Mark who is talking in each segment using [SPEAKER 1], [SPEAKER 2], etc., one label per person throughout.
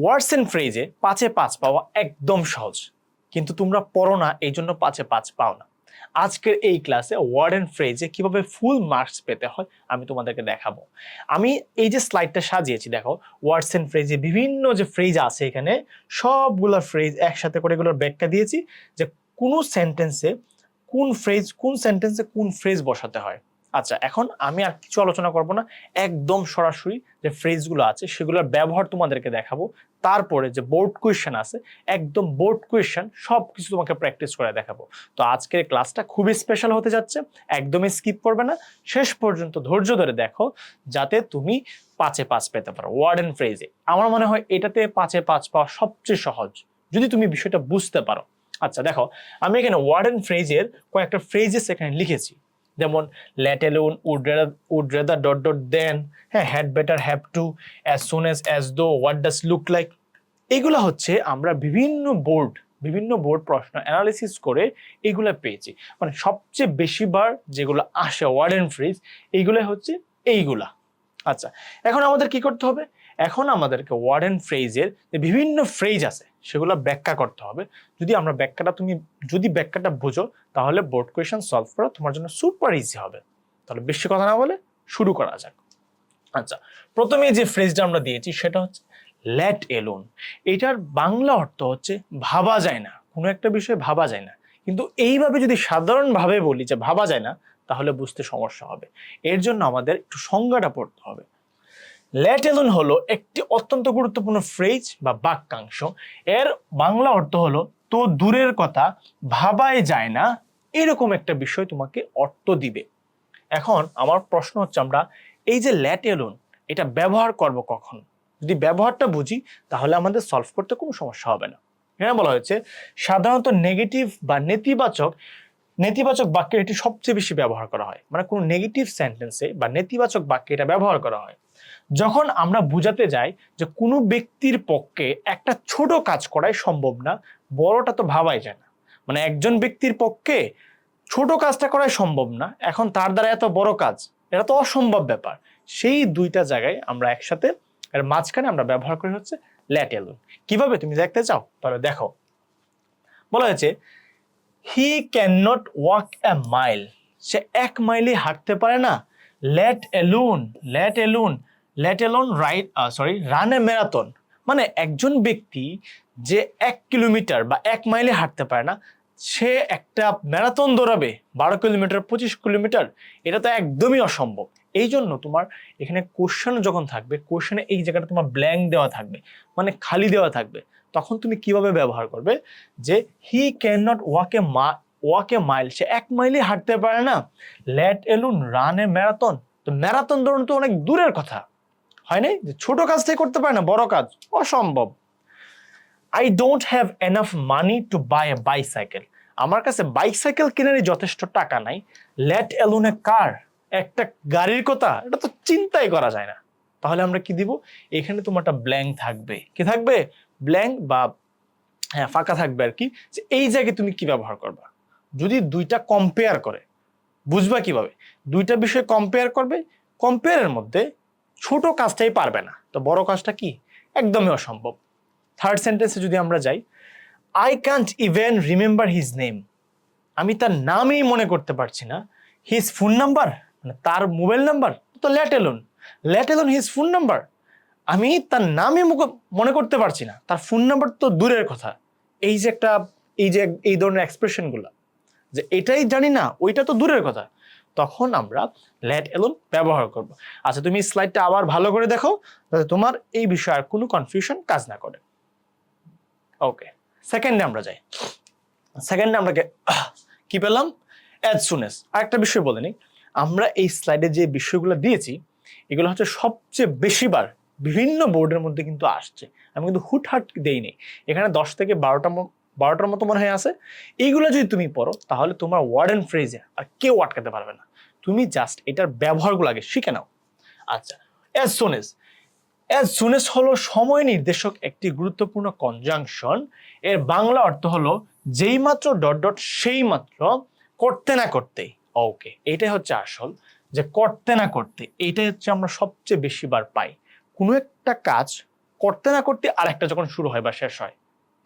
[SPEAKER 1] ওয়ার্ডস and ফ্রেজে 5-এ 5 পাওয়া একদম সহজ, কিন্তু তোমরা পড়ো না, এই জন্য 5-এ 5 পাও না। আজকের এই ক্লাসে ওয়ার্ড এন্ড ফ্রেজে কিভাবে ফুল মার্কস পেতে হয় আমি তোমাদেরকে দেখাবো। আমি এই যে স্লাইডটা সাজিয়েছি দেখো, ওয়ার্ডস এন্ড ফ্রেজে বিভিন্ন যে ফ্রেজ আছে এখানে সবগুলো ফ্রেজ একসাথে করে এগুলোর ব্যাখ্যা দিয়েছি যে কোন সেন্টেন্সে কোন সেন্টেন্সে কোন ফ্রেজ বসাতে হয়। আচ্ছা, এখন আমি আর কিছু আলোচনা করব না, একদম সরাসরি যে ফ্রেজগুলো আছে সেগুলোর ব্যবহার তোমাদেরকে দেখাবো। তারপরে যে বোর্ড কোয়েশ্চেন আছে, একদম বোর্ড কোয়েশ্চেন সবকিছু তোমাকে প্র্যাকটিস করে দেখাবো। তো আজকের ক্লাসটা খুবই স্পেশাল হতে যাচ্ছে, একদমই স্কিপ করবে না, শেষ পর্যন্ত ধৈর্য ধরে দেখো যাতে তুমি 5-এ 5 পেতে পারো ওয়ার্ড এন্ড ফ্রেজে। আমার মনে হয় এটাতে 5-এ 5 পাওয়া সবচেয়ে সহজ যদি তুমি বিষয়টা বুঝতে পারো। আচ্ছা দেখো, আমি এখানে ওয়ার্ড এন্ড ফ্রেজের কয়েকটা ফ্রেজেস এখানে লিখেছি, যেমন let alone, would rather dot dot then, হ্যাঁ, had better, have to, as soon as though, what does look like। এগুলো হচ্ছে আমরা বিভিন্ন বোর্ড প্রশ্ন অ্যানালিসিস করে এগুলো পেয়েছি, মানে সবচেয়ে বেশিবার যেগুলো আসে ওয়ার্ড এন্ড ফ্রেজ এইগুলো হচ্ছে এইগুলা। আচ্ছা, এখন আমাদের কি করতে হবে? এখন আমাদেরকে ওয়ার্ড এন্ড ফ্রেজের যে বিভিন্ন ফ্রেজ আছে সেগুলো ব্যাখ্যা করতে হবে। যদি ব্যাখ্যাটা বোঝো তাহলে বোর্ড কোয়েশ্চেন সলভ করা তোমার জন্য সুপার ইজি হবে। তাহলে বেশি কথা না বলে শুরু করা যাক। আচ্ছা, প্রথমে যে ফ্রেজটা আমরা দিয়েছি সেটা হচ্ছে লেট এলোন। এটার বাংলা অর্থ হচ্ছে ভাবা যায় না, কোনো একটা বিষয় ভাবা যায় না। কিন্তু এইভাবে যদি সাধারণভাবে বলি যে ভাবা যায় না, তাহলে বুঝতে সমস্যা হবে। এর জন্য আমাদের একটু সংজ্ঞাটা পড়তে হবে। লেট এলোন হলো একটি অত্যন্ত গুরুত্বপূর্ণ ফ্রেজ বা বাক্যাংশ। এর বাংলা অর্থ হলো তো দূরের কথা, ভাবাই যায় না, এরকম একটা বিষয় তোমাকে অর্থ দিবে। এখন আমার প্রশ্ন হচ্ছে, আমরা এই যে লেট এলোন এটা ব্যবহার করব কখন? যদি ব্যবহারটা বুঝি তাহলে আমাদের সলভ করতে কোনো সমস্যা হবে না। এখানে বলা হয়েছে সাধারণত নেগেটিভ বা নেতিবাচক বাক্যে এটি সবচেয়ে বেশি ব্যবহার করা হয়, মানে কোনো নেগেটিভ সেন্টেন্সে বা নেতিবাচক বাক্যে এটা ব্যবহার করা হয় যখন আমরা বুঝাতে যাই যে কোনো ব্যক্তির পক্ষে একটা ছোট কাজ করাই সম্ভব না, বড়টা তো ভাবাই যায় না। মানে একজন ব্যক্তির পক্ষে ছোট কাজটা করাই সম্ভব না, এখন তার দ্বারা এত বড় কাজ, এটা তো অসম্ভব ব্যাপার। সেই দুইটা জায়গায় আমরা একসাথে, এর মাঝখানে আমরা ব্যবহার করি হচ্ছে লেট এলোন। কিভাবে তুমি দেখতে চাও? তাহলে দেখো, বলা হয়েছে he can not walk a mile, সে 1 মাইলই হাঁটতে পারে না। Let alone run a marathon, মানে একজন ব্যক্তি যে 1 কিলোমিটার বা 1 মাইলে হাঁটতে পারে না, সে একটা ম্যারাথন দৌড়াবে 12 কিলোমিটার 25 কিলোমিটার, এটা তো একদমই অসম্ভব। এই জন্য তোমার এখানে কোশ্চেন যখন থাকবে, কোশ্চেনে এই জায়গাটা তোমার ব্ল্যাঙ্ক দেওয়া থাকবে, মানে খালি দেওয়া থাকবে, তখন তুমি কিভাবে ব্যবহার করবে যে he can not walk a mile, সে 1 মাইলই হাঁটতে পারে না। Let alone run a marathon, তো ম্যারাথন দৌড়ানো তো অনেক দূরের কথা, হয় নাই? যে ছোট কাজটাই করতে পারে না, বড় কাজ অসম্ভব। I don't have enough money to buy a bicycle, আমার কাছে বাইসাইকেল কেনারই যথেষ্ট টাকা নাই। লেট এলোন এ কার, একটা গাড়ির কথা এটা তো চিন্তাই করা যায় না। তাহলে আমরা কি দিব? এখানে তোমার একটা ব্ল্যাঙ্ক থাকবে, কি থাকবে? ব্ল্যাঙ্ক বা হ্যাঁ ফাঁকা থাকবে আর কি, যে এই জায়গায় তুমি কি ব্যবহার করবা। যদি দুইটা কম্পেয়ার করে বুঝবা কিভাবে? দুইটা বিষয় কম্পেয়ার করবে, কম্পেয়ারের মধ্যে ছোট কাজটাই পারবে না, তো বড় কাজটা কি? একদমই অসম্ভব। থার্ড সেন্টেন্সে যদি আমরা যাই, I can't even remember his name, আমি তার নামই মনে করতে পারছি না। হিজ ফোন নাম্বার, মানে তার মোবাইল নাম্বার, তো let alone his phone number, আমি তার নামই মনে করতে পারছি না, তার ফোন নাম্বার তো দূরের কথা। এই যে এই ধরনের এক্সপ্রেশনগুলো, যে এটাই জানি না ওইটা তো দূরের কথা, তখন আমরা লেট এলোন ব্যবহার করব। আচ্ছা, তুমি স্লাইডটা আবার ভালো করে দেখো যাতে তোমার এই বিষয়ে আর কোনো কনফিউশন কাজ না করে। ওকে, সেকেন্ডে আমরা যাই। সেকেন্ডে আমরা কি পেলাম? As soon as. আরেকটা বিষয় বলে নিই, আমরা এই স্লাইডে যে বিষয়গুলো দিয়েছি এগুলো হচ্ছে সবচেয়ে বেশিবার বিভিন্ন বোর্ডের মধ্যে কিন্তু আসছে, আমি কিন্তু হুটহাট দেইনি। এখানে 10 থেকে 12টার মতো মনে হয় আছে। এইগুলো যদি তুমি পড়ো তাহলে তোমার ওয়ার্ড এন্ড ফ্রেজে আর কেউ আটকাতে পারবে না, তুমি জাস্ট এটার ব্যবহারগুলো আগে শিখে নাও। আচ্ছা, অ্যাজ সুন এজ হলো সময় নির্দেশক একটি গুরুত্বপূর্ণ কনজাংশন। এর বাংলা অর্থ হলো যেই মাত্র ডট ডট সেই মাত্র, করতে না করতেই। ওকে, এটাই হচ্ছে আসল, যে করতে না করতে, এইটাই হচ্ছে আমরা সবচেয়ে বেশিবার পাই। কোনো একটা কাজ করতে না করতে আরেকটা যখন শুরু হয় বা শেষ হয়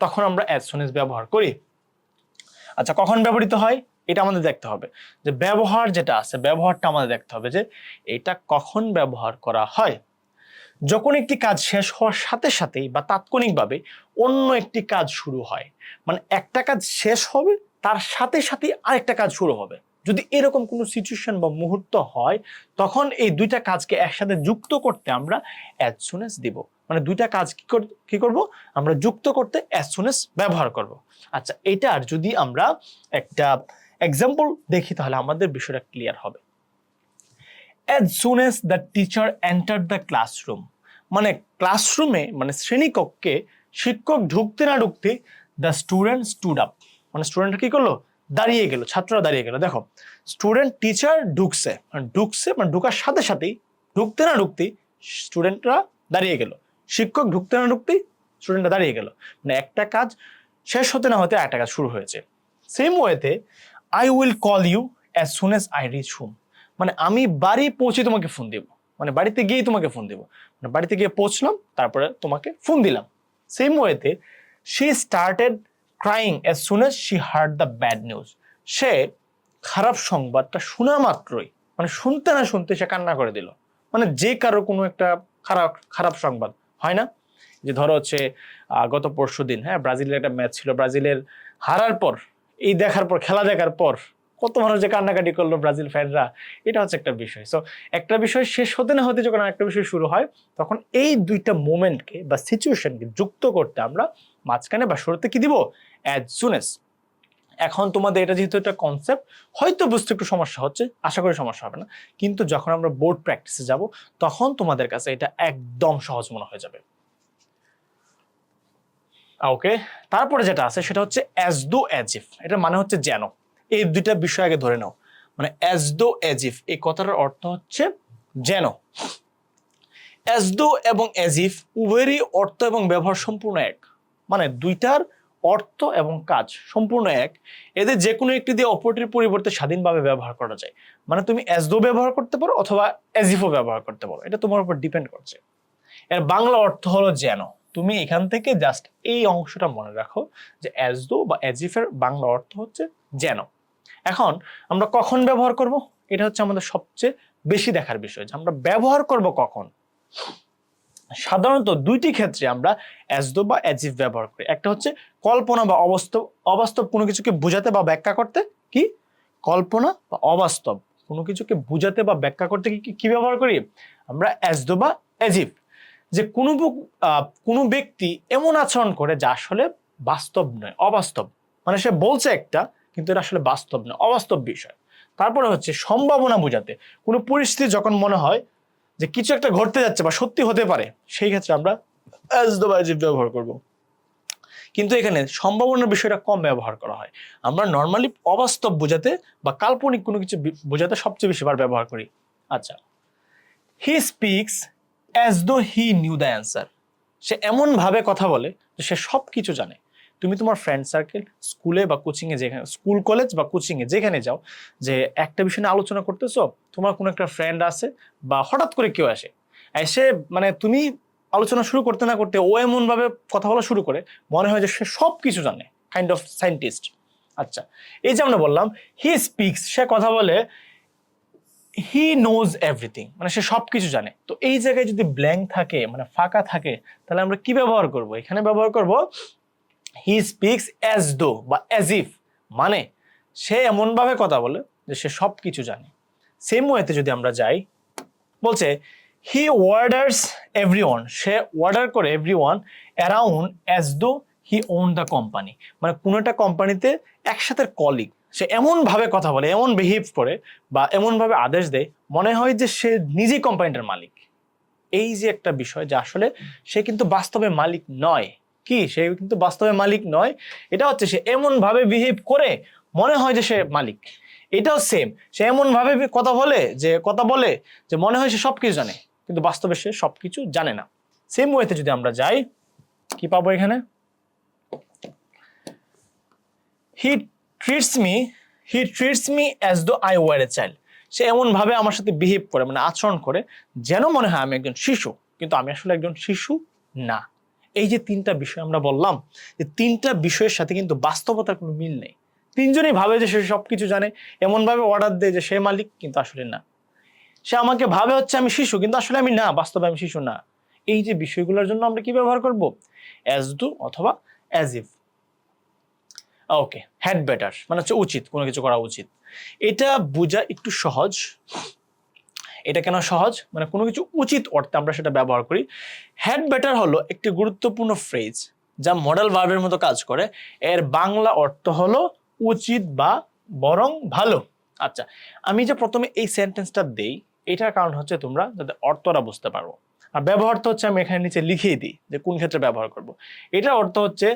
[SPEAKER 1] তখন আমরা অ্যাজ সুন অ্যাজ ব্যবহার করি। আচ্ছা, কখন ব্যবহৃত হয় এটা আমাদের দেখতে হবে, যে ব্যবহার যেটা আছে ব্যবহারটা আমাদের দেখতে হবে যে এটা কখন ব্যবহার করা হয়। যখন একটি কাজ শেষ হওয়ার সাথে সাথেই বা তাৎক্ষণিকভাবে অন্য একটি কাজ শুরু হয়, মানে একটা কাজ শেষ হবে তার সাথে সাথেই আরেকটা কাজ শুরু হবে, যদি এরকম কোনো সিচুয়েশন বা মুহূর্ত হয় তখন এই দুইটা কাজকে একসাথে যুক্ত করতে আমরা অ্যাজ সুন অ্যাজ দিব। মানে দুইটা কাজ কি করব আমরা যুক্ত করতে অ্যাজ সুন অ্যাজ ব্যবহার করব। আচ্ছা, এটার যদি আমরা একটা এক্সাম্পল দেখি তাহলে আমাদের বিষয়টা ক্লিয়ার হবে। As soon as the teacher entered the classroom, মানে ক্লাসরুমে মানে শ্রেণীকক্ষে শিক্ষক ঢুকতে না ঢুকতে দ্য স্টুডেন্ট স্টুড আপ, মানে স্টুডেন্ট কি করলো দাঁড়িয়ে গেল, ছাত্ররা দাঁড়িয়ে গেল। দেখো স্টুডেন্ট টিচার ঢুকছে মানে ঢুকার সাথে সাথেই ঢুকতে না ঢুকতেই স্টুডেন্টরা দাঁড়িয়ে গেল, শিক্ষক ঢুকতে না ঢুকতেই স্টুডেন্টরা দাঁড়িয়ে গেল, মানে একটা কাজ শেষ হতে না হতে একটা কাজ শুরু হয়েছে। সেম ওয়েতে I will call you as soon as I reach home, মানে আমি বাড়ি পৌঁছে তোমাকে ফোন দেব, মানে বাড়িতে গিয়েই তোমাকে ফোন দেব, মানে বাড়িতে গিয়ে পৌঁছলাম তারপরে তোমাকে ফোন দিলাম। সেম ওয়েতে she started crying as soon as she heard the bad news, সে খারাপ সংবাদটা শোনা মাত্রই মানে শুনতে না শুনতে সে কান্না করে দিল। মানে যে কারো কোনো একটা খারাপ সংবাদ হয় না, যে ধরো হচ্ছে গত পরশুদিন ব্রাজিলের একটা ম্যাচ ছিল, ব্রাজিলের হারার পর এই দেখার পর খেলা দেখার পর কত মানুষ যে কান্নাকাটি করলো ব্রাজিল ফ্যানরা, এটা হচ্ছে একটা বিষয়। সো একটা বিষয় শেষ হতে না হতে যখন একটা বিষয় শুরু হয় তখন এই দুইটা মোমেন্টকে বা সিচুয়েশনকে যুক্ত করতে আমরা মাঝখানে বা শুরুতে কি দিব অ্যাজ সুন অ্যাজ। এখন তোমাদের এটা যেহেতু একটা কনসেপ্ট হয়তো বুঝতে একটু সমস্যা হচ্ছে, আশা করি সমস্যা হবে না, কিন্তু যখন আমরা বোর্ড প্র্যাকটিসে যাব তখন তোমাদের কাছে এটা একদম সহজ মনে হয়ে যাবে। ওকে, তারপরে যেটা আছে সেটা হচ্ছে অ্যাজ দো অ্যাজ ইফ, এটা মানে হচ্ছে যেন। এই দুইটা বিষয় আগে ধরে নাও, মানে অ্যাজ দো অ্যাজ ইফ এই কথাটার অর্থ হচ্ছে যেন। অ্যাজ দো এবং অ্যাজ ইফ উভয়েরই অর্থ এবং ব্যবহার সম্পূর্ণ এক, মানে দুইটার অর্থ এবং কাজ সম্পূর্ণ এক, এদের যে কোনো একটি দিয়ে অপরটির পরিবর্তে স্বাধীনভাবে ব্যবহার করা যায়। মানে তুমি অ্যাজ দো ব্যবহার করতে পারো অথবা অ্যাজ ইফও ব্যবহার করতে পারো, এটা তোমার উপর ডিপেন্ড করছে। এর বাংলা অর্থ হলো যেন। তুমি এখান থেকে জাস্ট এই অংশটা মনে রাখো যে অ্যাজ দো বা অ্যাজ ইফ এর বাংলা অর্থ হচ্ছে যেন। এখন আমরা কখন ব্যবহার করব, এটা হচ্ছে আমাদের সবচেয়ে বেশি দেখার বিষয়, যে আমরা ব্যবহার করব কখন। সাধারণত দুইটি ক্ষেত্রে আমরা অ্যাজ দো বা অ্যাজ ইফ ব্যবহার করি। একটা হচ্ছে কল্পনা বা অবাস্তব কোনো কিছুকে বোঝাতে বা ব্যাখ্যা করতে, কি কল্পনা বা অবাস্তব কোনো কিছুকে বোঝাতে বা ব্যাখ্যা করতে কি ব্যবহার করি আমরা অ্যাজ দো বা অ্যাজ ইফ। যে কোনো ব্যক্তি এমন আচরণ করে যা আসলে বাস্তব নয়, অবাস্তব, মানে সে বলছে একটা কিন্তু এটা আসলে বাস্তব নয়, অবাস্তব বিষয়। তারপরে হচ্ছে সম্ভাবনা বোঝাতে, কোনো পরিস্থিতি যখন মনে হয় যে কিছু একটা ঘটতে যাচ্ছে বা সত্যি হতে পারে সেই ক্ষেত্রে আমরা অ্যাজ দো বা অ্যাজ ইফ ব্যবহার করব। কিন্তু এখানে সম্ভাবনার বিষয়টা কম ব্যবহার করা হয়, আমরা নর্মালি অবাস্তব বোঝাতে বা কাল্পনিক কোনো কিছু বোঝাতে সবচেয়ে বেশি বার ব্যবহার করি। আচ্ছা, হি speaks as though he knew the answer, সে এমন ভাবে কথা বলে যে সে সব কিছু জানে। তুমি তোমার ফ্রেন্ড সার্কেল স্কুলে বা কোচিংয়ে, যেখানে স্কুল কলেজ বা কোচিংয়ে যেখানে যাও, যে একটা বিষয় নিয়ে আলোচনা করতেছো, তোমার কোনো একটা ফ্রেন্ড আছে বা হঠাৎ করে কেউ আসে, এসে মানে তুমি আলোচনা শুরু করতে না করতে ও এমন ভাবে কথা বলা শুরু করে মনে হয় যে সে সব কিছু জানে, কাইন্ড অফ সায়েন্টিস্ট। আচ্ছা, এই যে আমরা বললাম হি স্পিক্স, সে কথা বলে, হি নোজ এভরিথিং মানে সে সবকিছু জানে। তো এই জায়গায় যদি ব্ল্যাঙ্ক থাকে মানে ফাঁকা থাকে তাহলে আমরা কি ব্যবহার করব, এখানে ব্যবহার করব হি স্পিক্স অ্যাজ দো বা অ্যাজ ইফ, মানে সে এমন ভাবে কথা বলে যে সে সবকিছু জানে। সেম ওয়েতে যদি আমরা যাই, বলছে হি অর্ডারস এভরিওয়ান, সে অর্ডার করে everyone around as though he won the company, মানে কোনো একটা কোম্পানিতে একসাথে কলিগ, সে এমন ভাবে কথা বলে, এমন বিহেভ করে বা এমন ভাবে আদেশ দেয় মনে হয় যে সে নিজেই কোম্পানিটার মালিক। এই যে একটা বিষয় যে আসলে সে কিন্তু বাস্তবে মালিক নয়, কি সে কিন্তু বাস্তবে মালিক নয়, এটা হচ্ছে সে এমন ভাবে বিহেভ করে মনে হয় যে সে মালিক। এটাও সেম, সে এমন ভাবে কথা বলে যে মনে হয় সে সবকিছু জানে কিন্তু বাস্তবে সে সবকিছু জানে না। সেম ওয়েতে যদি আমরা যাই কি পাবো এখানে, he treats me as though I were a child, সে এমন ভাবে আমার সাথে বিহেভ করে মানে আচরণ করে যেন মনে হয় আমি একজন শিশু, কিন্তু আমি আসলে একজন শিশু না। এই যে তিনটা বিষয় আমরা বললাম, যে তিনটা বিষয়ের সাথে কিন্তু বাস্তবতার কোনো মিল নেই। তিনজনই ভাবে যে সে সবকিছু জানে, এমন ভাবে অর্ডার দেয় যে সে মালিক, কিন্তু আসলে না। সে আমাকে ভাবে হচ্ছে আমি শিশু, কিন্তু আসলে আমি না, বাস্তবে আমি শিশু না। এই যে বিষয়গুলোর জন্য আমরা কি ব্যবহার করব? অ্যাজ ডু অথবা as if. Okay, had better মানে হচ্ছে উচিত, কোনো কিছু করা উচিত। এটা বোঝা একটু সহজ। এটা কেন সহজ? মানে কোনো কিছু উচিত অর্থে আমরা সেটা ব্যবহার করি। হ্যাড বেটার হলো একটি গুরুত্বপূর্ণ ফ্রেজ যা মডেল ভার্বের মতো কাজ করে। এর বাংলা অর্থ হলো উচিত বা বরং ভালো। আচ্ছা, আমি যে প্রথমে এই সেন্টেন্সটা দেই, এটার কারণ হচ্ছে তোমরা যাতে অর্থটা বুঝতে পারো। আর ব্যবহার তো হচ্ছে আমি এখানে নিচে লিখিয়ে দিই যে কোন ক্ষেত্রে ব্যবহার করব। এটার অর্থ হচ্ছে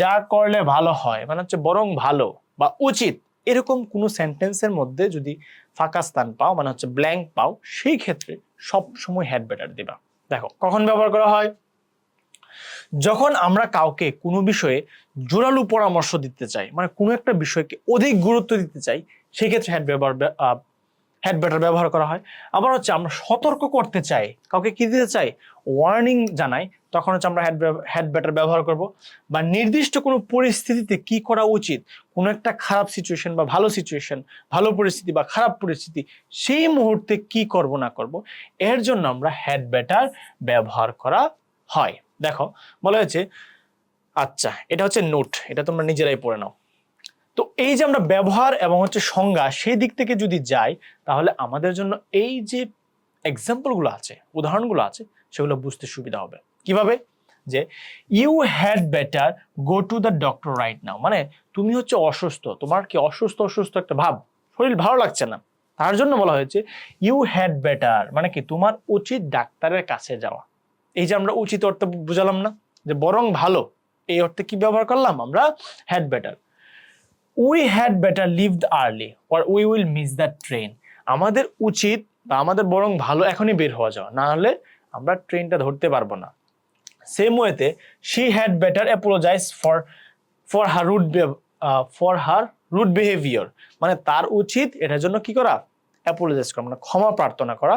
[SPEAKER 1] যা করলে ভালো হয়, মানে হচ্ছে বরং ভালো বা উচিত। এরকম কোনো সেন্টেন্সের মধ্যে যদি ফাঁকা স্থান পাও, মানে হচ্ছে ব্ল্যাঙ্ক পাও, সেই ক্ষেত্রে সব সময় হ্যাড বেটার দিবা। দেখো কখন ব্যবহার করা হয়? যখন আমরা কাউকে কোনো বিষয়ে জোরালো পরামর্শ দিতে চাই, মানে কোনো একটা বিষয়কে অধিক গুরুত্ব দিতে চাই, সেই ক্ষেত্রে হ্যাড বেটার ব্যবহার করা হয়। আবার হচ্ছে আমরা সতর্ক করতে চাই, কাউকে কি দিতে চাই, ওয়ার্নিং জানাই, তখন হচ্ছে আমরা হ্যাড বেটার ব্যবহার করব। বা নির্দিষ্ট কোনো পরিস্থিতিতে কি করা উচিত, কোনো একটা খারাপ সিচুয়েশন বা ভালো সিচুয়েশন, ভালো পরিস্থিতি বা খারাপ পরিস্থিতি, সেই মুহূর্তে কি করব না করব, এর জন্য আমরা হ্যাড বেটার ব্যবহার করা হয়। দেখো বলা হয়েছে, আচ্ছা এটা হচ্ছে নোট, এটা তোমরা নিজেরাই পড়ে নাও। তো এই যে আমরা ব্যবহার এবং হচ্ছে সংজ্ঞা, সেই দিক থেকে যদি যাই, তাহলে আমাদের জন্য এই যে এক্সাম্পলগুলো আছে, উদাহরণগুলো আছে, সেগুলো বুঝতে সুবিধা হবে। কিভাবে? যে you had better go to the doctor right now, মানে তুমি হচ্ছে অসুস্থ, তোমার কি অসুস্থ অসুস্থ একটা ভাব, শরীর ভালো লাগছে না, তার জন্য বলা হয়েছে ইউ হ্যাড বেটার, মানে কি তোমার উচিত ডাক্তারের কাছে যাওয়া। এই যে আমরা উচিত অর্থ বুঝালাম না, যে বরং ভালো, এই অর্থে কি ব্যবহার করলাম আমরা? Had better. We had better lived early or we will miss the train, আমাদের উচিত বা আমাদের বরং ভালো এখনই বের হওয়া যাওয়া, না হলে আমরা ট্রেনটা ধরতে পারবো না। সেম ওয়েতে she had better apologise for her rude behaviour, মানে তার উচিত এটার জন্য কি করা? অ্যাপোলোজাইজ করা, মানে ক্ষমা প্রার্থনা করা,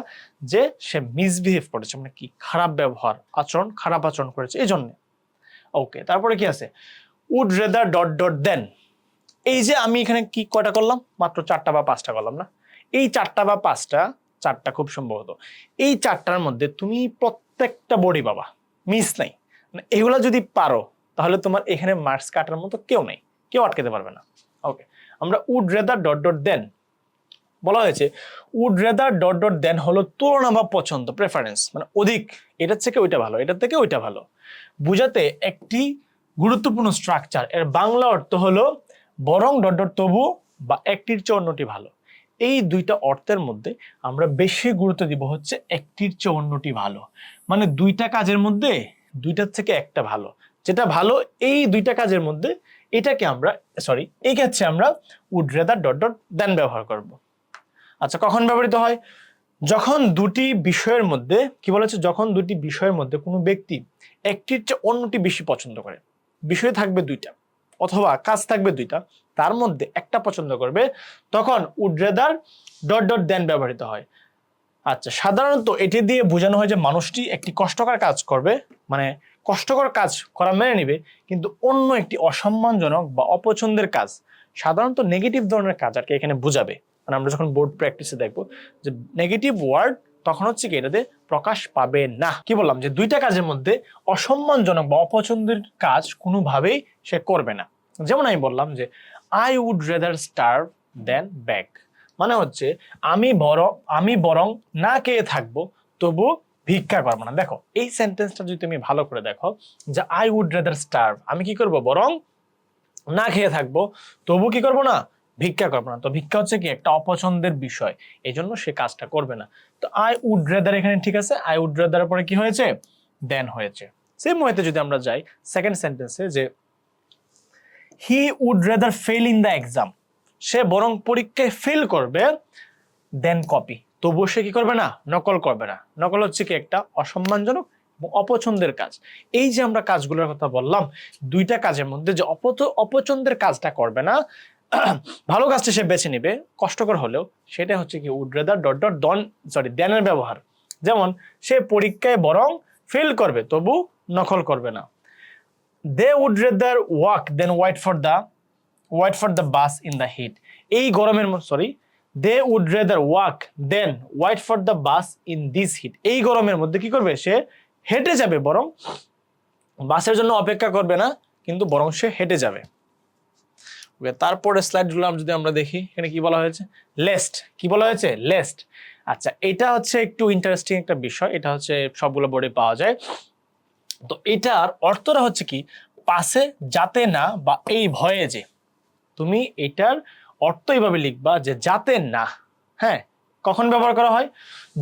[SPEAKER 1] যে সে মিসবিহেভ করেছে, মানে কি খারাপ ব্যবহার, খারাপ আচরণ করেছে এই জন্য। ওকে, তারপরে কি আছে? উড রেদার ডট ডট দেন। এই যে আমি এখানে কি কয়টা করলাম? মাত্র 4টা বা 5টা করলাম না? এই 4টা বা 5টা, 4টা খুব সম্ভবত, এই 4টার মধ্যে তুমি প্রত্যেকটা বডি পাবা, মিস নাই। মানে এগুলা যদি পারো, তাহলে তোমার এখানে মার্কস কাটার মতো কেউ নেই, কেউ আটকাতে পারবে না। ওকে, আমরা উড রেদার ডট ডট দেন বলা হয়েছে। উড রেদার ডট ডট দেন হলো তুলনা বা পছন্দ, প্রেফারেন্স, মানে অধিক, এটার থেকে ওইটা ভালো, এটার থেকে ওইটা ভালো বুঝাতে একটি গুরুত্বপূর্ণ স্ট্রাকচার। এর বাংলা অর্থ হলো বরং ডট ডট তবু বা একটির চেয়ে অন্যটি ভালো। এই দুইটা অর্থের মধ্যে আমরা বেশি গুরুত্ব দিব হচ্ছে একটির চেয়ে অন্যটি ভালো, মানে দুইটা কাজের মধ্যে দুইটার থেকে একটা ভালো, যেটা ভালো এই দুইটা কাজের মধ্যে, এটাকে আমরা এই ক্ষেত্রে আমরা উড রেদার ডট ডট দেন ব্যবহার করব। আচ্ছা, কখন ব্যবহৃত হয়? যখন দুটি বিষয়ের মধ্যে কি বলেছে, যখন দুটি বিষয়ের মধ্যে কোনো ব্যক্তি একটির চেয়ে অন্যটি বেশি পছন্দ করে, বিষয় থাকবে দুইটা অথবা কাজ থাকবে দুইটা, তার মধ্যে একটা পছন্দ করবে, তখন উড রেদার ডট ডট দেন ব্যবহৃত হয়। আচ্ছা, সাধারণত এটি দিয়ে বোঝানো হয় যে মানুষটি একটি কষ্টকর কাজ করবে, মানে কষ্টকর কাজ করা মেনে নিবে, কিন্তু অন্য একটি অসম্মানজনক বা অপছন্দের কাজ, সাধারণত নেগেটিভ ধরনের কাজ আর কি এখানে বোঝাবে। মানে আমরা যখন বোর্ড প্র্যাকটিসে দেখবো যে নেগেটিভ ওয়ার্ড, তখন হচ্ছে কি এটাতে প্রকাশ পাবে না। কি বললাম, যে দুইটা কাজের মধ্যে অসম্মানজনক বা অপছন্দের কাজ কোনোভাবেই সে করবে না। যেমন আমি বললাম যে আই উড রেদার স্টার্ভ দেন বেগ, মানে হচ্ছে আমি বরং না খেয়ে থাকবো, তবু ভিক্ষা করবো না। দেখো এই সেন্টেন্সটা যদি তুমি ভালো করে দেখো, যে আই উড রেদার স্টার্ভ, আমি কি করব, বরং না খেয়ে থাকবো, তবু কি করবো না, ভিক্ষা করবো না। তো ভিক্ষা হচ্ছে কি একটা অপছন্দের বিষয়, এই জন্য সে কাজটা করবে না। তো আই উড রেদার এখানে ঠিক আছে, আই উড রেদার পরে কি হয়েছে, দেন হয়েছে। সেম ওয়েতে যদি আমরা যাই সেকেন্ড সেন্টেন্সে, যে he would rather fail in the exam, সে বরং পরীক্ষায় ফেল করবে, দেন কপি, তবুও সে কি করবে না, নকল করবে না। নকল হচ্ছে কি একটা অসম্মানজনক এবং অপছন্দের কাজ। এই যে আমরা কাজগুলোর কথা বললাম, দুইটা কাজের মধ্যে যে অপছন্দের কাজটা করবে না, ভালো কাজটা সে বেছে নিবে কষ্টকর হলেও, সেটা হচ্ছে কি উড রেদার ডট ডট দেনের ব্যবহার। যেমন সে পরীক্ষায় বরং ফেল করবে, তবু নকল করবে না। They would rather walk than wait for the bus in the heat. এই গরমের sorry they would rather walk than wait for the bus in this heat. এই গরমের মধ্যে কি করবে, সে হেঁটে যাবে, বরং বাসের জন্য অপেক্ষা করবে না, কিন্তু বরং সে হেঁটে যাবে। তারপরে স্লাইডগুলো যদি আমরা দেখি, এখানে কি বলা হয়েছে, লেস্ট। কি বলা হয়েছে, লেস্ট। আচ্ছা, এটা হচ্ছে একটু ইন্টারেস্টিং একটা বিষয়, এটা হচ্ছে সবগুলো বোর্ডে পাওয়া যায়। তো এটার অর্থটা হচ্ছে কি, পাশে যাতে না বা এই ভয়ে যে, তুমি এটার অর্থ এইভাবে লিখবা যে যাতে না। হ্যাঁ, কখন ব্যবহার করা হয়,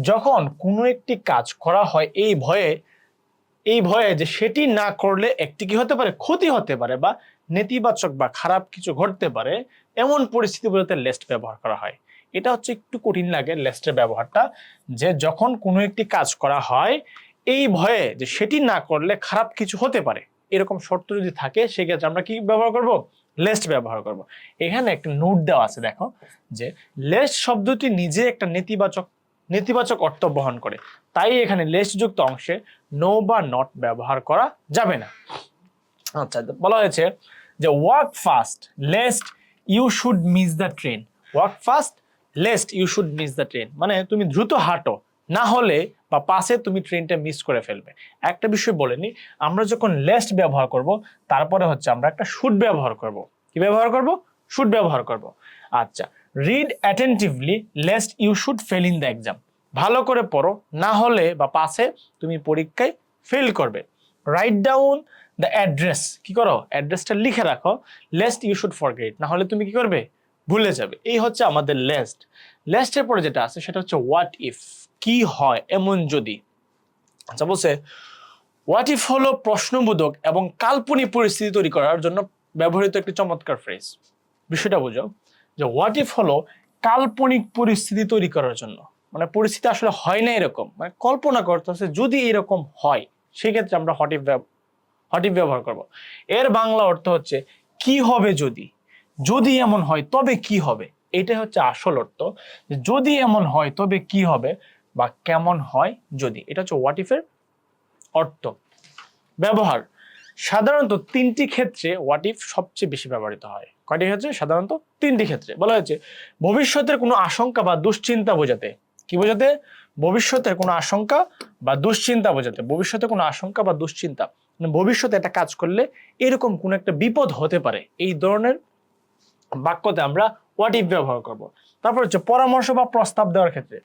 [SPEAKER 1] যখন কোনো একটি কাজ করা হয় এই ভয়ে যে সেটি না করলে একটি কি হতে পারে, ক্ষতি হতে পারে বা নেতিবাচক বা খারাপ কিছু ঘটতে পারে, এমন পরিস্থিতি বোঝাতে লেস্ট ব্যবহার করা হয়। এটা হচ্ছে একটু কঠিন লাগে লেস্টের ব্যবহারটা, যে যখন কোনো একটি কাজ করা হয় এই ভয়ে যে সেটি না করলে খারাপ কিছু হতে পারে, এরকম শর্ত যদি থাকে, সেক্ষেত্রে আমরা কি ব্যবহার করব, লেস্ট ব্যবহার করব। এখানে একটা নোট দেওয়া আছে, দেখো যে লেস্ট শব্দটি নিজে একটা নেতিবাচক অর্থ বহন করে, তাই এখানে লেস্ট যুক্ত অংশে নো বা নট ব্যবহার করা যাবে না। আচ্ছা, বলা হয়েছে যে walk fast lest you should miss the train. Walk fast lest you should miss the train মানে তুমি দ্রুত হাঁটো, না হলে বা পাশে তুমি ট্রেনটা মিস করে ফেলবে। একটা বিষয় বলেনি, আমরা যখন লেস্ট ব্যবহার করব তারপরে হচ্ছে আমরা একটা শুড ব্যবহার করব। কি ব্যবহার করব, শুড ব্যবহার করব। আচ্ছা, read attentively lest you should fail in the exam. ভালো করে পড়ো, না হলে বা পাশে তুমি পরীক্ষায় ফেল করবে। রাইট ডাউন দ্য অ্যাড্রেস, কি করো, অ্যাড্রেসটা লিখে রাখো, লেস্ট ইউ শুড ফরগেট, না হলে তুমি কি করবে, ভুলে যাবে। এই হচ্ছে আমাদের লেস্ট। লেস্টের পরে যেটা আছে সেটা হচ্ছে হোয়াট ইফ, কি হয় এমন যদি। আচ্ছা, বলছে হোয়াট ইফ হলো প্রশ্নবোধক এবং কাল্পনিক পরিস্থিতি তৈরি করার জন্য ব্যবহৃত একটি চমৎকার ফ্রেজ। বিষয়টা বুঝো যে হোয়াট ইফ হলো কাল্পনিক পরিস্থিতি তৈরি করার জন্য, মানে পরিস্থিতি আসলে হয় না এরকম, মানে কল্পনা করতে হচ্ছে যদি এরকম হয়, সেক্ষেত্রে আমরা হোয়াট ইফ ব্যবহার করব। এর বাংলা অর্থ হচ্ছে কি হবে যদি, যদি এমন হয় তবে কি হবে। এটাই হচ্ছে আসল অর্থ, যদি এমন হয় তবে কি হবে বা কেমন হয় যদি। এটা হচ্ছে হোয়াট ইফ এর অর্থ। ব্যবহার সাধারণত তিনটি ক্ষেত্রে হোয়াট ইফ সবচেয়ে বেশি ব্যবহৃত হয়। কয়টি ক্ষেত্রে, সাধারণত তিনটি ক্ষেত্রে। বলা হয়েছে ভবিষ্যতের কোনো আশঙ্কা বা দুশ্চিন্তা বোঝাতে। কি বোঝাতে, ভবিষ্যতের কোনো আশঙ্কা বা দুশ্চিন্তা বোঝাতে। ভবিষ্যতে কোনো আশঙ্কা বা দুশ্চিন্তা মানে ভবিষ্যতে একটা কাজ করলে এরকম কোন একটা বিপদ হতে পারে, এই ধরনের বাক্যতে আমরা হোয়াট ইফ ব্যবহার করব। তারপর হচ্ছে পরামর্শ বা প্রস্তাব দেওয়ার ক্ষেত্রে,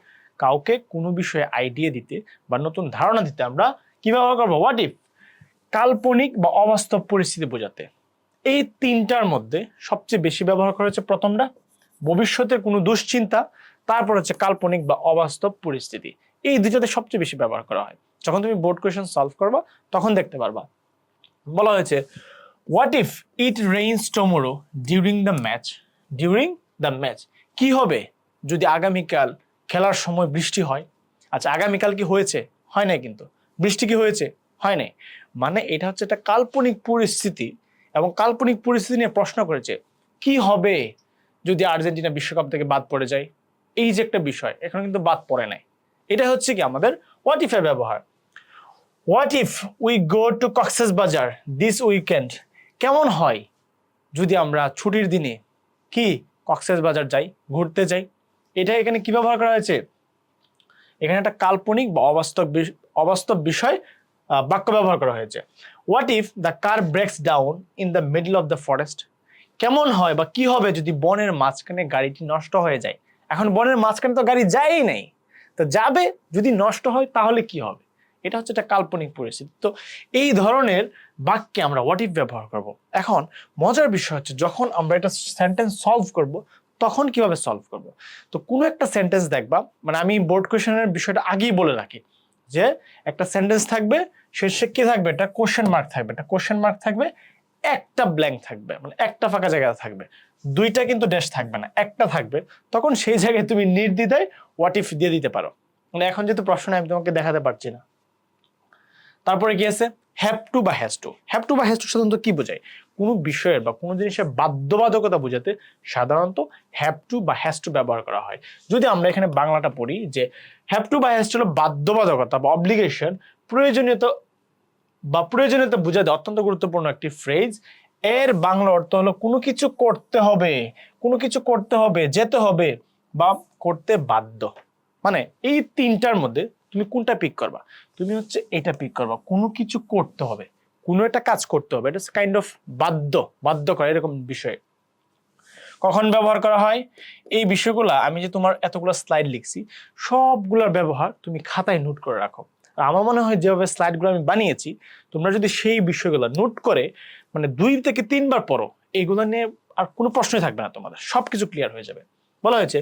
[SPEAKER 1] কাউকে কোনো বিষয়ে আইডিয়া দিতে বা নতুন ধারণা দিতে আমরা কি ব্যবহার করবো, হোয়াট ইফ। কাল্পনিক বা অবাস্তব পরিস্থিতি বোঝাতে। এই তিনটার মধ্যে সবচেয়ে বেশি ব্যবহার করা হচ্ছে প্রথমটা, ভবিষ্যতের কোনো দুশ্চিন্তা, তারপর হচ্ছে কাল্পনিক বা অবাস্তব পরিস্থিতি। এই দুটোতে সবচেয়ে বেশি ব্যবহার করা হয়। যখন তুমি বোর্ড কোয়েশ্চেন সলভ করবা তখন দেখতে পারবা। বলা হয়েছে what if it rains tomorrow during the match. কি হবে যদি আগামীকাল খেলার সময় বৃষ্টি হয়। আচ্ছা, আগামীকাল কি হয়েছে, হয় নাই, কিন্তু বৃষ্টি কি হয়েছে, হয় নাই। মানে এটা হচ্ছে একটা কাল্পনিক পরিস্থিতি, এবং কাল্পনিক পরিস্থিতি নিয়ে প্রশ্ন করেছে কি হবে যদি আর্জেন্টিনা বিশ্বকাপ থেকে বাদ পড়ে যায়। এই যে একটা বিষয়, এখানে কিন্তু বাদ পড়ে নাই। এটা হচ্ছে কি আমাদের হোয়াট ইফ এর ব্যবহার। What if we go to Cox's Bazar this weekend. কেমন হয় যদি আমরা ছুটির দিনে কি কক্সবাজার যাই, ঘুরতে যাই। এটা এখানে কি ব্যবহার করা হয়েছে, এখানে একটা কাল্পনিক বা অবাস্তব বিষয় বাক্য ব্যবহার করা হয়েছে। What if the car ব্রেকস down in the middle of the forest. কেমন হয় বা কি হবে যদি বনের মাঝখানে গাড়িটি নষ্ট হয়ে যায়। এখন বনের মাঝখানে তো গাড়ি যায়ই নাই, তো যাবে, যদি নষ্ট হয় তাহলে কি হবে। এটা হচ্ছে একটা কাল্পনিক পরিস্থিতি। তো এই ধরনের বাক্যে আমরা হোয়াট ইফ ব্যবহার করব। এখন মজার বিষয় হচ্ছে যখন আমরা এটা সেন্টেন্স সলভ করব তখন কিভাবে সলভ করব। তো কোনো একটা সেন্টেন্স দেখবা, মানে আমি বোর্ড কোয়েশ্চেনের বিষয়টা আগেই বলে রাখি যে একটা সেন্টেন্স থাকবে, শেষে কি থাকবে, একটা কোশ্চেন মার্ক থাকবে, একটা ব্ল্যাঙ্ক থাকবে, মানে একটা ফাঁকা জায়গা থাকবে, দুইটা কিন্তু ড্যাশ থাকবে না, একটা থাকবে। তখন সেই জায়গায় তুমি নির্দ্বিধায় হোয়াট ইফ দিয়ে দিতে পারো। মানে এখন যেহেতু প্রশ্ন আমি তোমাকে দেখাতে পারছি না। তারপরে কি আছে, হ্যাভ টু বা হ্যাজ টু। হ্যাভ টু বা হ্যাজ টু সাধারণত কি বোঝায়, কোনো বিষয়ের বা কোনো জিনিসের বাধ্যবাধকতা বোঝাতে সাধারণত হ্যাভ টু বা হ্যাজ টু ব্যবহার করা হয়। যদি আমরা এখানে বাংলাটা পড়ি যে হ্যাভ টু বা হ্যাজ টু হলো বাধ্যবাধকতা বা অব্লিগেশন, প্রয়োজনীয়তা বা প্রয়োজনীয়তা বোঝাতে অত্যন্ত গুরুত্বপূর্ণ একটি ফ্রেজ। এর বাংলা অর্থ হলো কোনো কিছু করতে হবে, কোনো কিছু করতে হবে, যেতে হবে বা করতে বাধ্য। মানে এই তিনটার মধ্যে তুমি কোনটা পিক করবা? তুমি হচ্ছে এটা পিক করবা, কোনো কিছু করতে হবে, কোনো একটা কাজ করতে হবে, এটা কাইন্ড অফ বাধ্য, বাধ্য করে এরকম বিষয়। কখন ব্যবহার করা হয়? এই বিষয়গুলো আমি যে তোমার এতগুলো স্লাইড লিখছি সবগুলোর ব্যবহার তুমি খাতায় নোট করে রাখো। আমার মনে হয় যেভাবে স্লাইডগুলো আমি বানিয়েছি তোমরা যদি সেই বিষয়গুলো নোট করে মানে 2 থেকে 3 বার পড়ো, এইগুলো নিয়ে আর কোনো প্রশ্নই থাকবে না, তোমাদের সবকিছু ক্লিয়ার হয়ে যাবে। বলা হয়েছে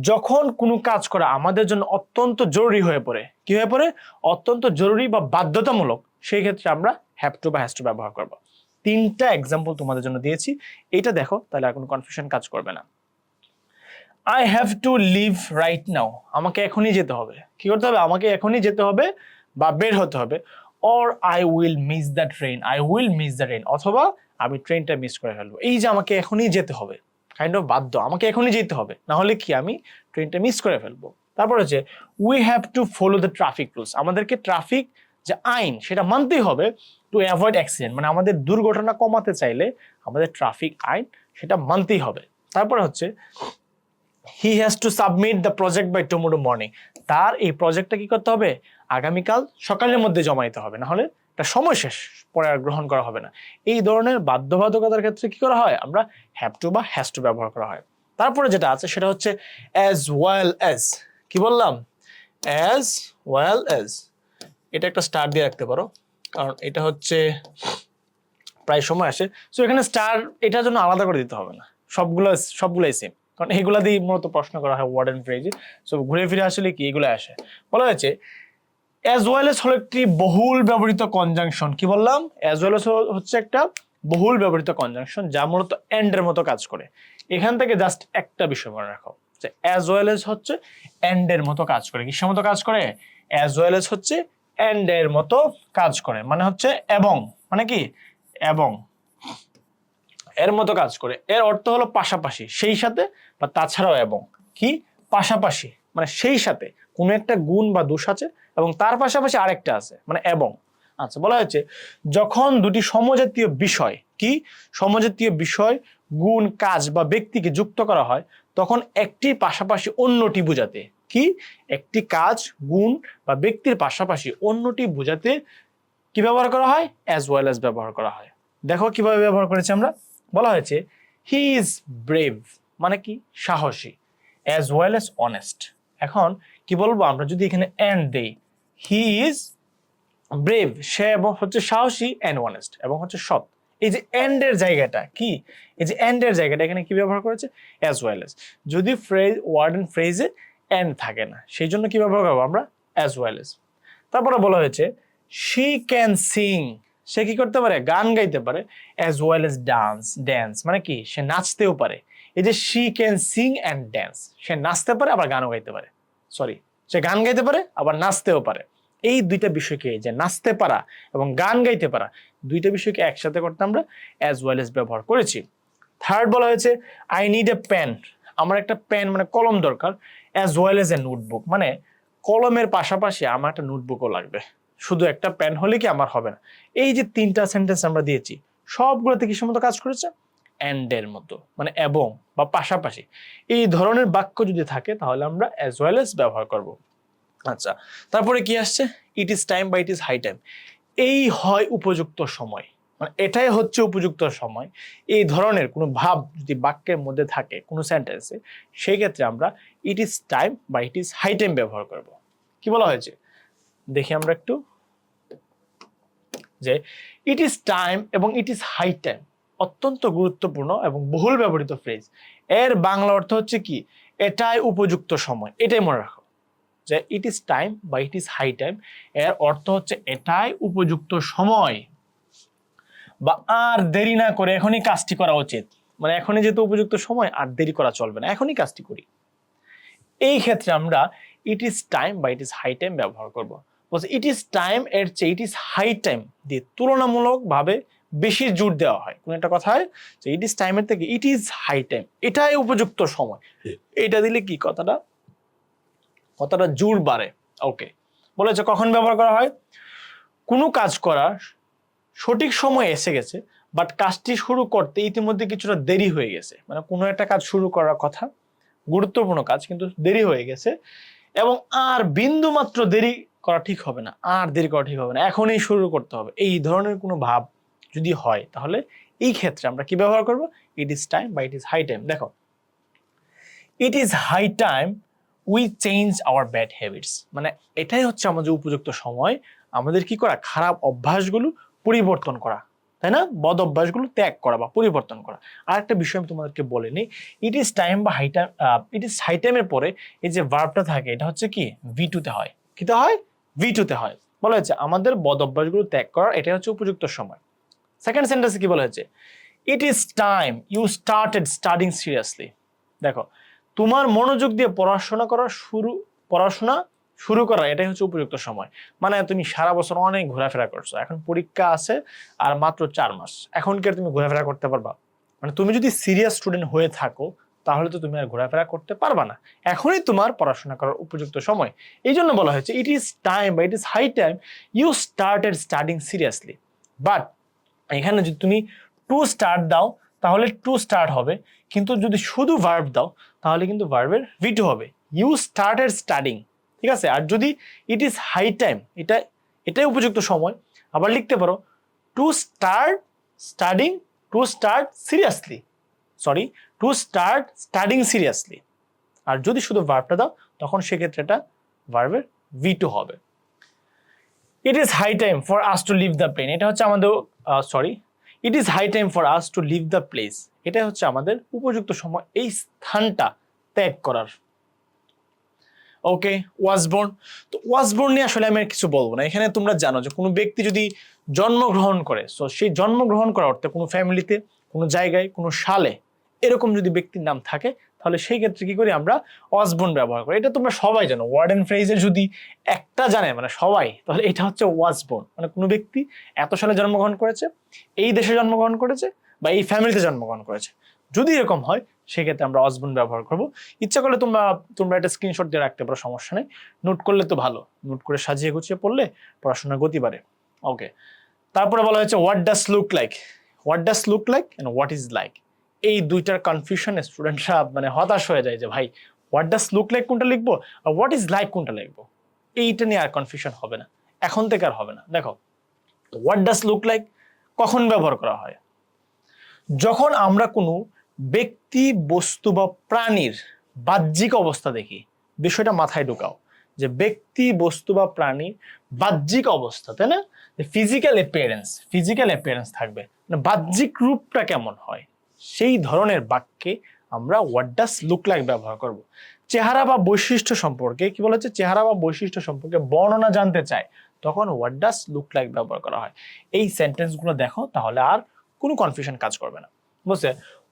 [SPEAKER 1] যখন কোনো কাজ করা আমাদের জন্য অত্যন্ত জরুরি হয়ে পড়ে, কি হয়ে পড়ে? অত্যন্ত জরুরি বা বাধ্যতামূলক, সেই ক্ষেত্রে আমরা হ্যাভ টু বা হ্যাজ টু ব্যবহার করব। 3টা এক্সাম্পল তোমাদের জন্য দিয়েছি, এটা দেখো তাহলে আর কোনো কনফিউশন কাজ করবে না। I have to leave right now, আমাকে এখনই যেতে হবে। কি করতে হবে? আমাকে এখনই যেতে হবে বা বের হতে হবে। Or I will miss the train, I will miss the train, অথবা আমি ট্রেনটা মিস করে ফেলবো। এই যে আমাকে এখনই যেতে হবে, কাইন্ড অফ বাধ্য, আমাকে এখনই যেতে হবে, না হলে কি আমি ট্রেনটা মিস করে ফেলবো। তারপর হচ্ছে we have to follow the traffic rules, আমাদেরকে ট্রাফিক যে আইন সেটা মানতেই হবে টু অ্যাভয়েড অ্যাক্সিডেন্ট, মানে আমাদের দুর্ঘটনা কমাতে চাইলে আমাদের ট্রাফিক আইন সেটা মানতেই হবে। তারপরে হচ্ছে he has to submit the project by tomorrow morning, তার এই প্রজেক্টটা কি করতে হবে? আগামীকাল সকালের মধ্যে জমা দিতে হবে, না হলে এটা সময় শেষ, পরে আর গ্রহণ করা হবে না। এই ধরনের বাধ্যবাধকতার ক্ষেত্রে কি করা হয়? আমরা হ্যাভ টু বা হ্যাজ টু ব্যবহার করা হয়। তারপরে যেটা আছে সেটা হচ্ছে অ্যাজ ওয়েল অ্যাজ। কি বললাম? অ্যাজ ওয়েল অ্যাজ, এটা একটা স্টার দিয়ে রাখতে পারো, কারণ এটা হচ্ছে প্রায় সময় আসে। সো এখানে স্টার এটার জন্য আলাদা করে দিতে হবে না, সবগুলাই সেম, কারণ এগুলা দিয়ে মূলত প্রশ্ন করা হয় ওয়ার্ড এন্ড ফ্রেজে। সো ঘুরে ফিরে আসলে কি এগুলো আসে। বলা হয়েছে অ্যাজ ওয়েল এস হলো একটি বহুল ব্যবহৃত কনজাংশন। কি বললাম? অ্যাজ ওয়েল এস হচ্ছে একটা বহুল ব্যবহৃত কনজাংশন যা মূলত এন্ড এর মতো কাজ করে। এখান থেকে জাস্ট একটা বিষয় মনে রাখো যে অ্যাজ ওয়েল এস হচ্ছে এন্ড এর মতো কাজ করে। কিসের মতো কাজ করে? অ্যাজ ওয়েল এস হচ্ছে এন্ড এর মতো কাজ করে, মানে হচ্ছে এবং, মানে কি এবং এর মতো কাজ করে। এর অর্থ হলো পাশাপাশি, সেই সাথে বা তাছাড়াও। এবং কি পাশাপাশি মানে সেই সাথে কোনো একটা গুণ বা দোষ আছে এবং তার পাশাপাশি আরেকটা আছে, মানে এবং। আচ্ছা, বলা হয়েছে যখন দুটি সমজাতীয় বিষয়, কি সমজাতীয় বিষয়, গুণ, কাজ বা ব্যক্তিকে যুক্ত করা হয় তখন একটির পাশাপাশি অন্যটি বোঝাতে, কি একটি কাজ, গুণ বা ব্যক্তির পাশাপাশি অন্যটি বোঝাতে কি ব্যবহার করা হয়? অ্যাজ ওয়েল অ্যাজ ব্যবহার করা হয়। দেখো কিভাবে ব্যবহার করেছি আমরা। বলা হয়েছে হি ইজ ব্রেভ, মানে কি সাহসী, অ্যাজ ওয়েল অ্যাজ অনেস্ট। এখন কি বলবো আমরা যদি এখানে এন্ড দেই? হি ইজ ব্রেভ, সে এবং হচ্ছে সাহসী, অ্যান্ড অনেস্ট এবং হচ্ছে সৎ। এই যে এন্ড এর জায়গাটা কি, এই যে এন্ড এর জায়গাটা এখানে কি ব্যবহার করেছে? As well as. যদি ফ্রেজ ওয়ার্ড এন্ড ফ্রেজে এন্ড থাকে না, সেই জন্য কি ব্যবহার করবো আমরা? As well as. তারপরে বলা হয়েছে শি ক্যান সিং, সে কি করতে পারে? গান গাইতে পারে, অ্যাজ ওয়েল এজ ড্যান্স, মানে কি সে নাচতেও পারে। এই যে she can sing and dance, সে নাচতে পারে আবার গানও গাইতে পারে, সে গান গাইতে পারে আবার নাচতেও পারে। এই দুইটা বিষয়কে, যে নাচতে পারা এবং গান গাইতে পারা, দুইটা বিষয়কে একসাথে করতে আমরা অ্যাজ ওয়েল এজ ব্যবহার করেছি। থার্ড বলা হয়েছে আই নিড এ পেন, আমার একটা পেন মানে কলম দরকার, as well as a notebook, মানে কলমের পাশাপাশি আমার একটা নোটবুকও লাগবে, শুধু একটা পেন হলে কি আমার হবে না। এই যে 3টা সেন্টেন্স আমরা দিয়েছি সবগুলোতে কিসের মতো কাজ করেছে? এন্ড এর মতো, মানে এবং বা পাশাপাশি। এই ধরনের বাক্য যদি থাকে তাহলে আমরা অ্যাজ ওয়েল এজ ব্যবহার করব। আচ্ছা, তারপরে কি আসছে? ইট ইজ টাইম বা ইট ইজ হাই টাইম, এই হয় উপযুক্ত সময়, মানে এটাই হচ্ছে উপযুক্ত সময়। এই ধরনের কোনো ভাব যদি বাক্যের মধ্যে থাকে কোনো সেন্টেন্সে, সেই ক্ষেত্রে আমরা ইট ইজ টাইম বা ইট ইজ হাই টাইম ব্যবহার করব। কি বলা হয়েছে দেখি আমরা একটু, যে ইট ইজ টাইম এবং ইট ইজ হাই টাইম অত্যন্ত গুরুত্বপূর্ণ এবং বহুল ব্যবহৃত ফ্রেজ। এর বাংলা অর্থ হচ্ছে কি? এটাই উপযুক্ত সময়। এটাই মনে রাখো যে ইট ইজ টাইম বা ইট ইজ হাই টাইম এর অর্থ হচ্ছে এটাই উপযুক্ত সময়, বা আর দেরি না করে এখনই কাজটি করা উচিত, মানে এখনই যেহেতু উপযুক্ত সময় আর দেরি করা চলবে না, এখনই কাজটি করি। এই ক্ষেত্রে আমরা ইট ইজ টাইম বা ইট ইজ হাই টাইম ব্যবহার করব। বলছে ইট ইজ টাইম এর চেয়ে ইট ইজ হাই টাইম দিয়ে তুলনামূলকভাবে বেশি জোর দেওয়া হয় কোন একটা কথায়, যে ইট ইজ টাইমের থেকে ইট ইজ হাই টাইম, এটাই উপযুক্ত সময়। এটা দিলে কি কথাটা জোর বাড়ে। ওকে, বলেছে কখন ব্যবহার করা হয়? কোনো কাজ করার সঠিক সময় এসে গেছে, বাট কাজটি শুরু করতে ইতিমধ্যে কিছুটা দেরি হয়ে গেছে, মানে কোনো একটা কাজ শুরু করার কথা, গুরুত্বপূর্ণ কাজ, কিন্তু দেরি হয়ে গেছে এবং আর বিন্দু মাত্র দেরি করা ঠিক হবে না, আর দেরি করা ঠিক হবে না, এখনই শুরু করতে হবে, এই ধরনের কোনো ভাব যদি হয় তাহলে এই ক্ষেত্রে আমরা কি ব্যবহার করব? ইট ইজ টাইম বা ইট ইজ হাই টাইম। দেখো, it is high time we change our bad habits, মানে এটাই হচ্ছে আমাদের উপযুক্ত সময় আমাদের কি করা, খারাপ অভ্যাসগুলো পরিবর্তন করা, তাই না? বদ অভ্যাসগুলো ত্যাগ করা বা পরিবর্তন করা। আর একটা বিষয় আমি তোমাদেরকে বলিনি, ইট ইজ টাইম বা high time, it is high টাইমের পরে এই যে ভার্বটা থাকে এটা হচ্ছে কি V2 তে হয়। কিতে হয়? V2 তে হয়। বলা হয়েছে আমাদের বদ অভ্যাসগুলো ত্যাগ করার এটাই হচ্ছে উপযুক্ত সময়। সেকেন্ড সেন্টেন্সে কি বলা হয়েছে? It is time you started studying seriously. দেখো, তোমার মনোযোগ দিয়ে পড়াশোনা শুরু করা এটাই হচ্ছে উপযুক্ত সময়। মানে তুমি সারা বছর অনেক ঘোরাফেরা করছো, এখন পরীক্ষা আছে আর মাত্র 4 মাস, এখন কি আর তুমি ঘোরাফেরা করতে পারবা? মানে তুমি যদি সিরিয়াস স্টুডেন্ট হয়ে থাকো তাহলে তো তুমি আর ঘোরাফেরা করতে পারবা না, এখনই তোমার পড়াশোনা করার উপযুক্ত সময়। এই জন্য বলা হয়েছে ইট ইজ টাইম বা it is high time you started studying seriously. But এখানে যদি তুমি টু স্টার্ট দাও তাহলে টু স্টার্ট হবে, কিন্তু যদি শুধু ভার্ব দাও তাহলে কিন্তু ভার্বের V2 হবে, ইউ স্টার্টেড স্টাডিং। ঠিক আছে? আর যদি ইট ইজ হাই টাইম, এটাই উপযুক্ত সময়, আবার লিখতে পারো to start studying, to start seriously, sorry, to start studying seriously. আর যদি শুধু ভার্বটা দাও তখন সেক্ষেত্রে এটা ভার্বের V2 হবে। It is high time for us to leave the plane, এটা হচ্ছে আমাদের it is high time for us to leave the place, এটাই হচ্ছে আমাদের উপযুক্ত সময় এই স্থানটা ত্যাগ করার। ওকে, ওয়াসবোর্ন। তো ওয়াসবোর্ন নিয়ে আসলে আমি আর কিছু বলবো না। এখানে তোমরা জানো যে কোনো ব্যক্তি যদি জন্মগ্রহণ করে, সো সেই জন্মগ্রহণ করার অর্থে কোনো ফ্যামিলিতে, কোনো জায়গায়, কোনো সালে এরকম যদি ব্যক্তির নাম থাকে তাহলে সেই ক্ষেত্রে কি করি আমরা? ওয়াসবোর্ন ব্যবহার করি। এটা তোমরা সবাই জানো, ওয়ার্ড এন্ড ফ্রেজের যদি একটা জানে মানে সবাই, তাহলে এটা হচ্ছে ওয়াসবোর্ন। মানে কোনো ব্যক্তি এত সালে জন্মগ্রহণ করেছে, এই দেশে জন্মগ্রহণ করেছে বা এই ফ্যামিলিতে জন্মগ্রহণ করেছে, যদি এরকম হয় সেক্ষেত্রে আমরা ওয়াসবোর্ন ব্যবহার করব। ইচ্ছা করলে তোমরা একটা স্ক্রিনশট দিয়ে রাখতে পারো, সমস্যা নেই। নোট করলে তো ভালো, নোট করে সাজিয়ে গুছিয়ে পড়লে পড়াশোনার গতি বাড়ে। ওকে, তারপরে বলা হয়েছে what does look like. What does look like and what is like, এই দুইটার কনফিউশনে স্টুডেন্টরা মানে হতাশ হয়ে যায় যে ভাই হোয়াট ডাস লুক লাইক কোনটা লিখবো আর হোয়াট ইজ লাইক কোনটা লিখবো। এইটা নিয়ে আর কনফিউশন হবে না, এখন থেকে আর হবে না। দেখো, হোয়াট ডাস লুক লাইক কখন ব্যবহার করা হয়? যখন আমরা কোনো ব্যক্তি, বস্তু বা প্রাণীর বাহ্যিক অবস্থা দেখি। বিষয়টা মাথায় ঢোকাও যে ব্যক্তি, বস্তু বা প্রাণীর বাহ্যিক অবস্থা, তাই না? ফিজিক্যাল অ্যাপিয়ারেন্স থাকবে, মানে বাহ্যিক রূপটা কেমন হয়, সেই ধরনের বাক্যে আমরা হোয়াট ডাস লুক লাইক ব্যবহার করব। চেহারা বা বৈশিষ্ট্য সম্পর্কে কি বলা হচ্ছে? চেহারা বা বৈশিষ্ট্য সম্পর্কে বর্ণনা জানতে চায়, তখন হোয়াট ডাস লুক লাইক ব্যবহার করা হয়। এই সেন্টেন্সগুলো দেখো, তাহলে আর কোনো কনফিউশন কাজ করবে না। বুঝছে?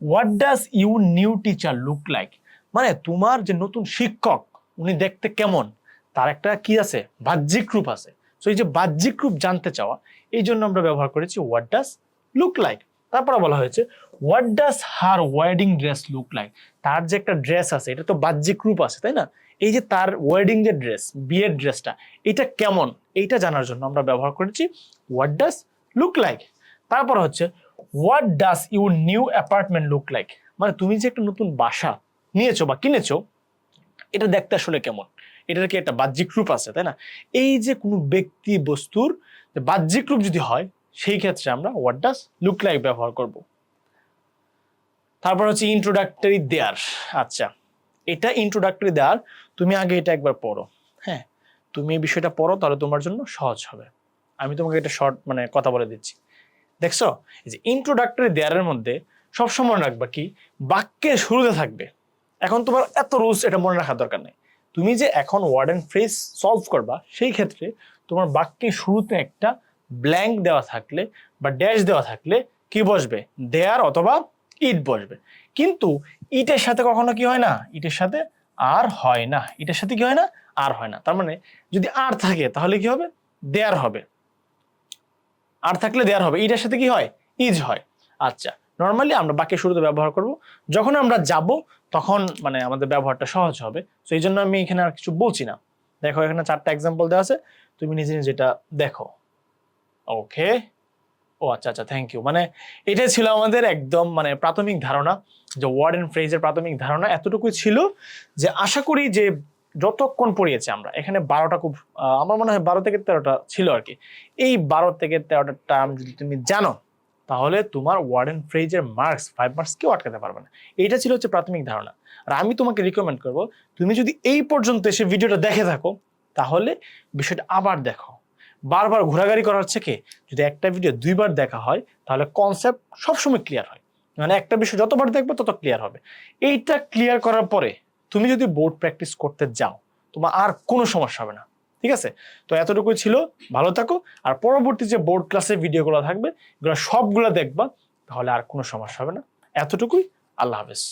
[SPEAKER 1] What does you new teacher look like, মানে তোমার যে নতুন শিক্ষক উনি দেখতে কেমন, তার একটা কি আছে? বাহ্যিক রূপ আছে। সো এই যে বাহ্যিক রূপ জানতে চাওয়া, এই জন্য আমরা ব্যবহার করেছি হোয়াট ডাজ লুক লাইক। তারপরে বলা হয়েছে what does her wedding dress look like, তার যে একটা ড্রেস আছে এটা তো বাহ্যিক রূপ আছে, তাই না? এই যে তার ওয়েডিং যে ড্রেস, বিয়ের ড্রেসটা, এটা কেমন, এইটা জানার জন্য আমরা ব্যবহার করেছি হোয়াট ডাজ লুক লাইক। তারপর হচ্ছে what does your new apartment look like, মানে তুমি যে একটা নতুন বাসা নিয়েছো বা কিনেছো, এটা দেখতে আসলে কেমন, এটার কি একটা বাহ্যিক রূপ আছে, তাই না? এই যে কোনো ব্যক্তি, বস্তুর বাহ্যিক রূপ যদি হয় সেই ক্ষেত্রে আমরা হোয়াট ডাজ লুক লাইক ব্যবহার করব। তারপর হচ্ছে ইন্ট্রোডাক্টরি দেয়ার। আচ্ছা, এটা ইন্ট্রোডাক্টরি দেয়ার, তুমি আগে এটা একবার পড়ো। হ্যাঁ, তুমি এই বিষয়টা পড়ো, তাহলে তোমার জন্য সহজ হবে। আমি তোমাকে এটা শর্ট মানে কথা বলে দিচ্ছি। দেখছো, এই যে ইন্ট্রোডাক্টরি দেয়ারের মধ্যে সবসময় রাখবা কি, বাক্যের শুরুতে থাকবে। এখন তোমার এত রুলস এটা মনে রাখার দরকার নেই। তুমি যে এখন ওয়ার্ড এন্ড ফ্রেজ সলভ করবা, সেই ক্ষেত্রে তোমার বাক্যের শুরুতে একটা ব্ল্যাঙ্ক দেওয়া থাকলে বা ড্যাশ দেওয়া থাকলে কি বসবে? দেয়ার অথবা ইট বসবে। কিন্তু ইটের সাথে কখনো কি হয় না? ইটের সাথে আর হয় না। ইটের সাথে কি হয় না? আর হয় না। তার মানে যদি আর থাকে তাহলে কি হবে? দেয়ার হবে। আর থাকলে দেয়ার হবে। ইটের সাথে কি হয়? ইজ হয়। আচ্ছা, নর্মালি আমরা বাক্যের শুরুতে ব্যবহার করব, যখন আমরা যাব তখন মানে আমাদের ব্যবহারটা সহজ হবে। তো এই জন্য আমি এখানে আর কিছু বলছি না। দেখো, এখানে 4টা এক্সাম্পল দেওয়া আছে, তুমি নিজে নিজে যেটা দেখো। ওকে, ও আচ্ছা আচ্ছা, থ্যাংক ইউ। মানে এটাই ছিল আমাদের একদম মানে প্রাথমিক ধারণা, যে ওয়ার্ড এন্ড ফ্রেজের প্রাথমিক ধারণা এতটুকুই ছিল, যে আশা করি যে যতক্ষণ পড়িয়েছি আমরা এখানে 12টা খুব আমার মনে হয় 12 থেকে 13টা ছিল আর কি। এই 12 থেকে 13টা টার্ম যদি তুমি জানো তাহলে তোমার ওয়ার্ড এন্ড ফ্রেজের মার্কস 5 মার্কস কেউ আটকাতে পারবে না। এইটা ছিল হচ্ছে প্রাথমিক ধারণা। আর আমি তোমাকে রিকমেন্ড করবো, তুমি যদি এই পর্যন্ত এসে ভিডিওটা দেখে থাকো তাহলে বিষয়টা আবার দেখো। বারবার ঘোরাঘুরি করার থেকে যদি একটা ভিডিও 2বার দেখা হয় তাহলে কনসেপ্ট সবসময় ক্লিয়ার হয়। মানে একটা বিষয় যতবার দেখবে তত ক্লিয়ার হবে। এইটা ক্লিয়ার করার পরে তুমি যদি বোর্ড প্র্যাকটিস করতে যাও তোমার আর কোনো সমস্যা হবে না। ঠিক আছে, তো এতটুকুই ছিল। ভালো থাকো, আর পরবর্তী যে বোর্ড ক্লাসের ভিডিওগুলো থাকবে এগুলো সবগুলো দেখবা, তাহলে আর কোনো সমস্যা হবে না। এতটুকুই। আল্লাহ হাফেজ।